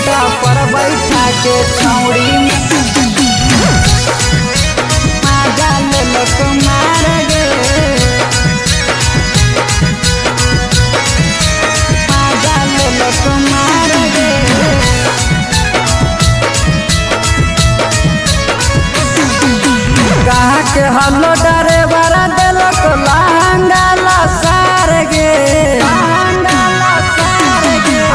सीटा पर बैठा के छौड़ी माजा लेलक मार गे, माजा लेलक मार गे। कहा के हलो ड्राइवर देलक लहंगा लसार गे,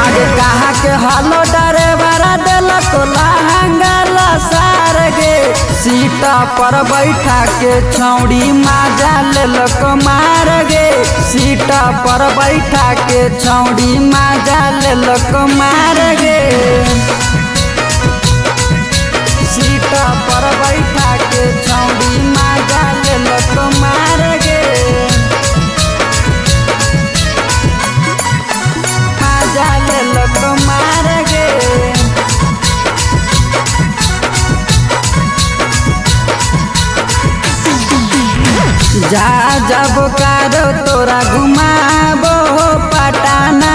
आगे कहा के हलो ड्राइवर देलक लहंगा लसार गे। सीटा पर बैठा के छौड़ी माजा लेलक मार गे, सीटा पर बैठा के छौड़ी माजा लेलक मार गे। सीटा पर बैठा के छौड़ी माजा लेलक मार गे, माजा लेलक मार गे। जा जब कारो तोरा घुमाबो पटाना,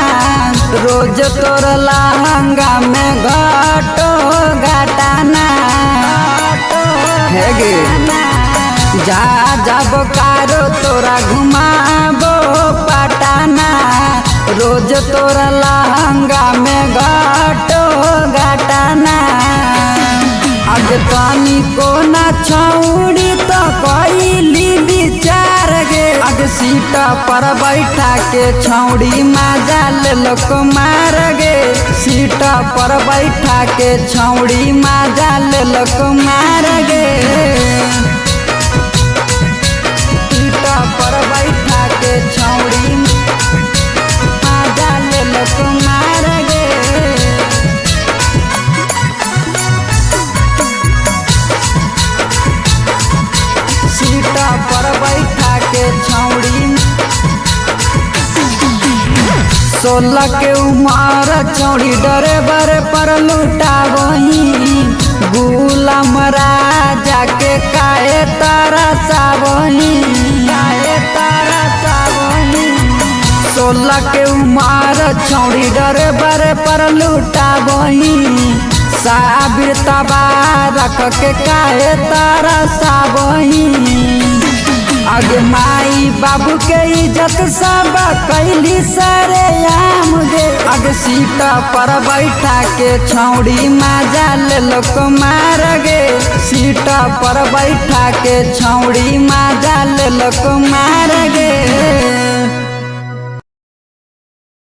रोज तोर लहंगा में घटो घटाना है गे। जा जब कारो तोरा घुमाबो पटाना, रोज तोर लहंगा में घटो घटाना। अब तनी को ना छौड़ी तो कैली विचार गे, अब सीटा पर बैठा के छौड़ी माजा लेलक मार गे, सीटा पर बैठा के छौड़ी माजा लेलक मार गे। सीटा पर बैठा के छौड़ी माजा लेलक मार गे। सीटा पर बैठा के छौड़ी 16 के उमर छौड़ी ड्राइवर पर लुटावही, गुलाम राजा के काहे तरसावही, काहे तरसावही। 16 के उमर छौड़ी ड्राइवर पर लुटावही, साबिर तबारक के काहे तरसावही। आगे माई बाबू के इज्जत सब कैली सरे आम गे, आगे सीटा पर बैठा के छौड़ी माजा लेलक मार गे, सीटा पर बैठा के छौड़ी माजा लेलक मार गे।